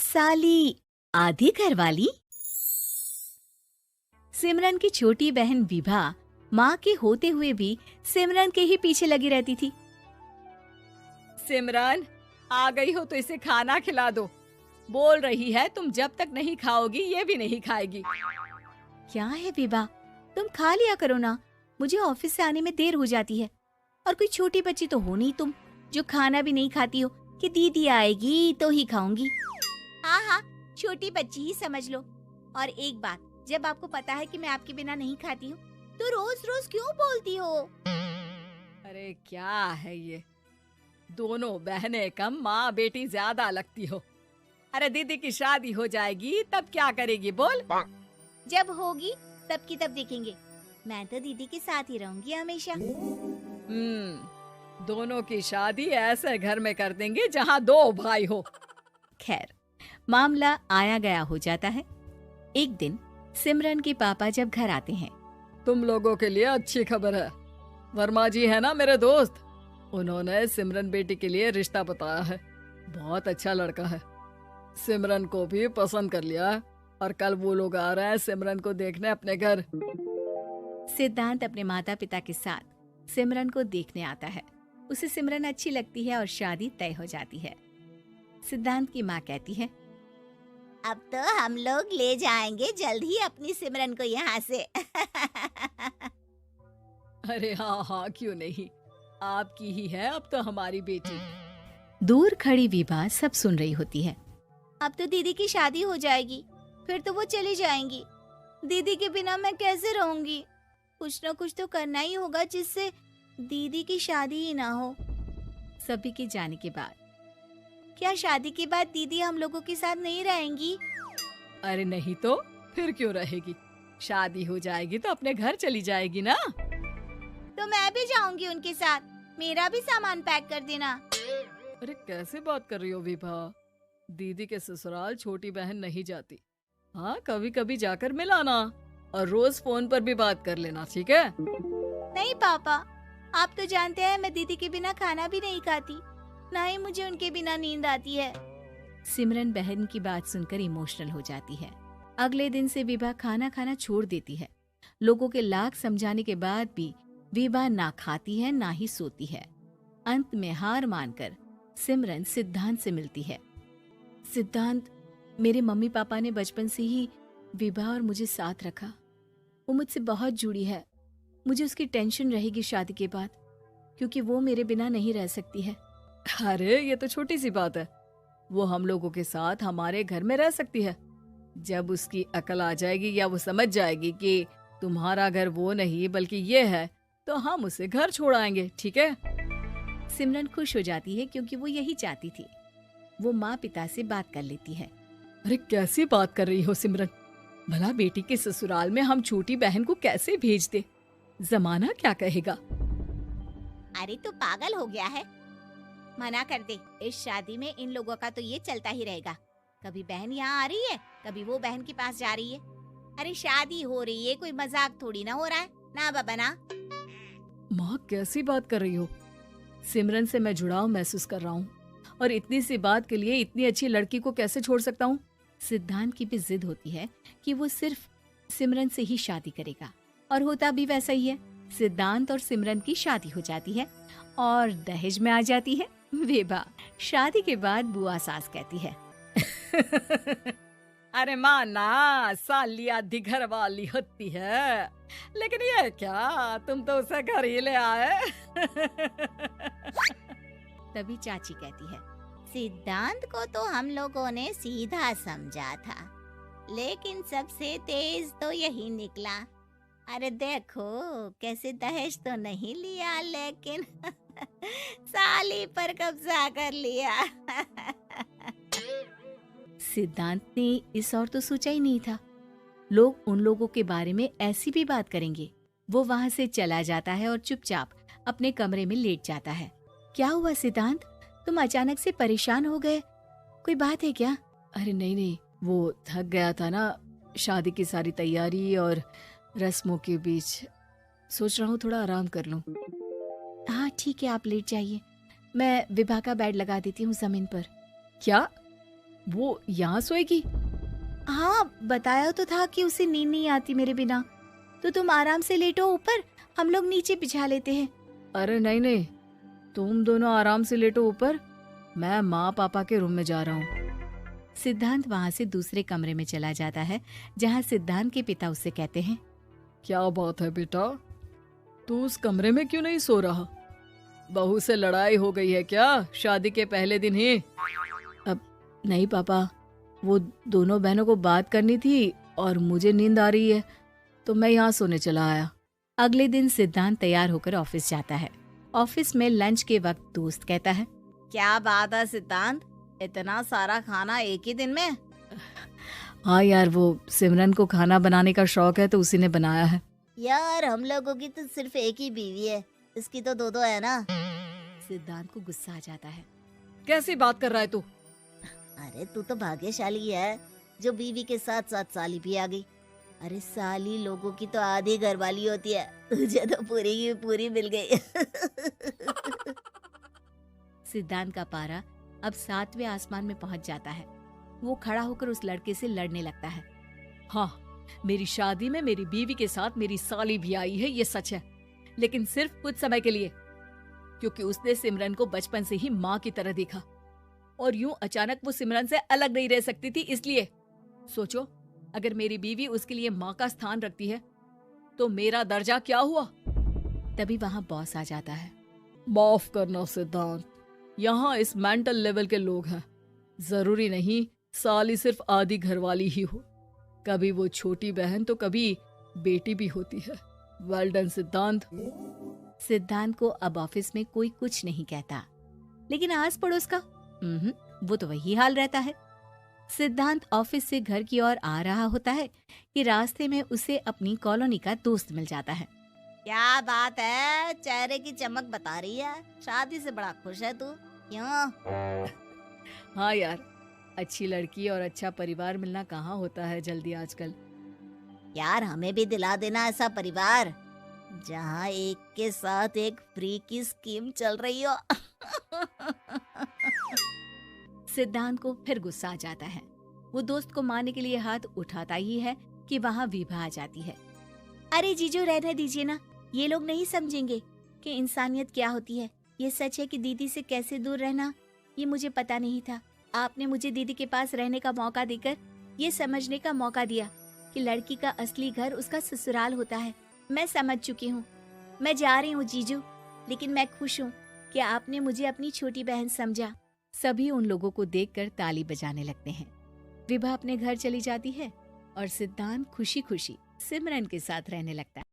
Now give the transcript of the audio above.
साली आधी घरवाली। सिमरन की छोटी बहन विभा माँ के होते हुए भी सिमरन के ही पीछे लगी रहती थी। सिमरन, आ गई हो तो इसे खाना खिला दो। बोल रही है तुम जब तक नहीं खाओगी ये भी नहीं खाएगी। क्या है विभा, तुम खा लिया करो ना, मुझे ऑफिस से आने में देर हो जाती है। और कोई छोटी बच्ची तो हो नहीं तुम जो खाना भी नहीं खाती हो कि दीदी आएगी तो ही खाऊंगी। हाँ हाँ, छोटी बच्ची ही समझ लो। और एक बात, जब आपको पता है कि मैं आपके बिना नहीं खाती हूँ तो रोज रोज क्यों बोलती हो? अरे क्या है ये, दोनों बहनें कम माँ बेटी ज्यादा लगती हो। अरे दीदी की शादी हो जाएगी तब क्या करेगी बोल? जब होगी तब की तब देखेंगे। मैं तो दीदी के साथ ही रहूंगी हमेशा। दोनों की शादी ऐसे घर में कर देंगे जहाँ दो भाई हो। खैर, मामला आया गया हो जाता है। एक दिन सिमरन के पापा जब घर आते हैं। तुम लोगों के लिए अच्छी खबर है। वर्मा जी है ना मेरे दोस्त, उन्होंने सिमरन बेटी के लिए रिश्ता बताया है। बहुत अच्छा लड़का है, सिमरन को भी पसंद कर लिया है और कल वो लोग आ रहे हैं सिमरन को देखने अपने घर। सिद्धांत अपने माता पिता के साथ सिमरन को देखने आता है। उसे सिमरन अच्छी लगती है और शादी तय हो जाती है। सिद्धांत की माँ कहती है, अब तो हम लोग ले जाएंगे जल्द ही अपनी सिमरन को यहाँ से। अरे हाँ हाँ, क्यों नहीं, आपकी ही है अब तो हमारी बेटी। दूर खड़ी विभा सब सुन रही होती है। अब तो दीदी की शादी हो जाएगी, फिर तो वो चली जाएंगी। दीदी के बिना मैं कैसे रहूंगी? कुछ न कुछ तो करना ही होगा जिससे दीदी की शादी ही ना हो। सभी के जाने के बाद क्या शादी के बाद दीदी हम लोगों के साथ नहीं रहेंगी? अरे नहीं तो फिर क्यों रहेगी, शादी हो जाएगी तो अपने घर चली जाएगी ना। तो मैं भी जाऊंगी उनके साथ, मेरा भी सामान पैक कर देना। अरे कैसे बात कर रही हो विभा, दीदी के ससुराल छोटी बहन नहीं जाती। हाँ, कभी कभी जाकर मिलाना और रोज फोन पर भी बात कर लेना, ठीक है? नहीं पापा, आप तो जानते हैं मैं दीदी के बिना खाना भी नहीं खाती, ना ही मुझे उनके बिना नींद आती है। सिमरन बहन की बात सुनकर इमोशनल हो जाती है। अगले दिन से विभा खाना खाना छोड़ देती है। लोगों के लाख समझाने के बाद भी विभा ना खाती है ना ही सोती है। अंत में हार मानकर सिमरन सिद्धांत से मिलती है। सिद्धांत, मेरे मम्मी पापा ने बचपन से ही विभा और मुझे साथ रखा। वो मुझसे बहुत जुड़ी है। मुझे उसकी टेंशन रहेगी शादी के बाद, क्योंकि वो मेरे बिना नहीं रह सकती है। अरे ये तो छोटी सी बात है, वो हम लोगों के साथ हमारे घर में रह सकती है। जब उसकी अकल आ जाएगी या वो समझ जाएगी कि तुम्हारा घर वो नहीं बल्कि ये है, तो हम उसे घर छोड़ आएंगे, ठीक है? सिमरन खुश हो जाती है क्योंकि वो यही चाहती थी। वो माँ पिता से बात कर लेती है। अरे कैसी बात कर रही हो सिमरन, भला बेटी के ससुराल में हम छोटी बहन को कैसे भेज दे? जमाना क्या कहेगा? अरे तो पागल हो गया है, मना कर दे। इस शादी में इन लोगों का तो ये चलता ही रहेगा। कभी बहन यहाँ आ रही है, कभी वो बहन के पास जा रही है। अरे शादी हो रही है, कोई मजाक थोड़ी ना हो रहा है ना बाबा ना। माँ कैसी बात कर रही हो? सिमरन से मैं जुड़ाव महसूस कर रहा हूँ और इतनी सी बात के लिए इतनी अच्छी लड़की को कैसे छोड़ सकता हूँ? सिद्धांत की भी जिद होती है कि वो सिर्फ सिमरन से ही शादी करेगा, और होता भी वैसा ही है। सिद्धांत और सिमरन की शादी हो जाती है और दहेज में आ जाती है विभा। शादी के बाद बुआ सास कहती है, अरे माँ ना, साली आधी घर वाली होती है, लेकिन ये क्या, तुम तो उसे घर ही ले आए। तभी चाची कहती है, सिद्धांत को तो हम लोगों ने सीधा समझा था, लेकिन सबसे तेज तो यही निकला। अरे देखो कैसे दहेज तो नहीं लिया, लेकिन साली पर कब्जा कर लिया। सिद्धांत ने इस और तो सोचा ही नहीं था, लोग उन लोगों के बारे में ऐसी भी बात करेंगे। वो वहाँ से चला जाता है और चुपचाप अपने कमरे में लेट जाता है। क्या हुआ सिद्धांत, तुम अचानक से परेशान हो गए, कोई बात है क्या? अरे नहीं, वो थक गया था ना, शादी की सारी तैयारी और रस्मों के बीच, सोच रहा हूँ थोड़ा आराम कर लूं। हाँ ठीक है, आप लेट जाइए, मैं विभा का बेड लगा देती हूँ जमीन पर। क्या? वो यहाँ सोएगी? हाँ, बताया तो था कि उसे नींद नहीं आती मेरे बिना। तो तुम आराम से लेटो ऊपर, हम लोग नीचे बिछा लेते हैं। अरे नहीं नहीं, तुम दोनों आराम से लेटो ऊपर, मैं माँ पापा के रूम में जा रहा हूँ। सिद्धांत वहाँ से दूसरे कमरे में चला जाता है, जहाँ सिद्धांत के पिता उससे कहते हैं, क्या बात है बेटा, तू उस कमरे में क्यों नहीं सो रहा? बहू से लड़ाई हो गई है क्या शादी के पहले दिन ही? अब नहीं पापा, वो दोनों बहनों को बात करनी थी और मुझे नींद आ रही है, तो मैं यहाँ सोने चला आया। अगले दिन सिद्धांत तैयार होकर ऑफिस जाता है। ऑफिस में लंच के वक्त दोस्त कहता है, क्या बात है सिद्धांत, इतना सारा खाना एक ही दिन में? हाँ यार, वो सिमरन को खाना बनाने का शौक है तो उसी ने बनाया है। यार हम लोगों की तो सिर्फ एक ही बीवी है, इसकी तो दो दो है ना। सिद्धांत को गुस्सा आ जाता है। कैसी बात कर रहा है तू? अरे तू तो भाग्यशाली है जो बीवी के साथ साथ साली भी आ गई। अरे साली लोगों की तो आधी घरवाली होती है, तुझे तो पूरी की पूरी मिल गई। सिद्धांत का पारा अब 7वें आसमान में पहुंच जाता है। वो खड़ा होकर उस लड़के से लड़ने लगता है। हाँ, मेरी शादी में मेरी बीवी के साथ मेरी साली भी आई है, ये सच है, लेकिन सिर्फ कुछ समय के लिए, क्योंकि उसने सिमरन को बचपन से ही माँ की तरह देखा और यूं अचानक वो सिमरन से अलग नहीं रह सकती थी। इसलिए सोचो, अगर मेरी बीवी उसके लिए माँ का स्थान रखती है तो मेरा दर्जा क्या हुआ? तभी वहाँ बॉस आ जाता है। माफ करना सिद्धांत, यहाँ इस मेंटल लेवल के लोग हैं। जरूरी नहीं साली सिर्फ आधी घरवाली ही हो, कभी वो छोटी बहन तो कभी बेटी भी होती है। वेल डन सिद्धांत। सिद्धांत को अब ऑफिस में कोई कुछ नहीं कहता, लेकिन आस पड़ोस का वो तो वही हाल रहता है। सिद्धांत ऑफिस से घर की ओर आ रहा होता है कि रास्ते में उसे अपनी कॉलोनी का दोस्त मिल जाता है। क्या बात है, चेहरे की चमक बता रही है, शादी से बड़ा खुश है तू, क्यों? हाँ यार, अच्छी लड़की और अच्छा परिवार मिलना कहाँ होता है जल्दी आजकल। यार हमें भी दिला देना ऐसा परिवार जहाँ एक के साथ एक फ्री की स्कीम चल रही हो। सिद्धांत को फिर गुस्सा आ जाता है। वो दोस्त को मारने के लिए हाथ उठाता ही है कि वहाँ विभा आ जाती है। अरे जीजू, रहने दीजिए ना, ये लोग नहीं समझेंगे कि इंसानियत क्या होती है। ये सच है कि दीदी से कैसे दूर रहना, ये मुझे पता नहीं था। आपने मुझे दीदी के पास रहने का मौका देकर ये समझने का मौका दिया कि लड़की का असली घर उसका ससुराल होता है। मैं समझ चुकी हूँ, मैं जा रही हूँ जीजू, लेकिन मैं खुश हूँ कि आपने मुझे अपनी छोटी बहन समझा। सभी उन लोगों को देखकर ताली बजाने लगते हैं। विभा अपने घर चली जाती है और सिद्धांत खुशी खुशी सिमरन के साथ रहने लगता है।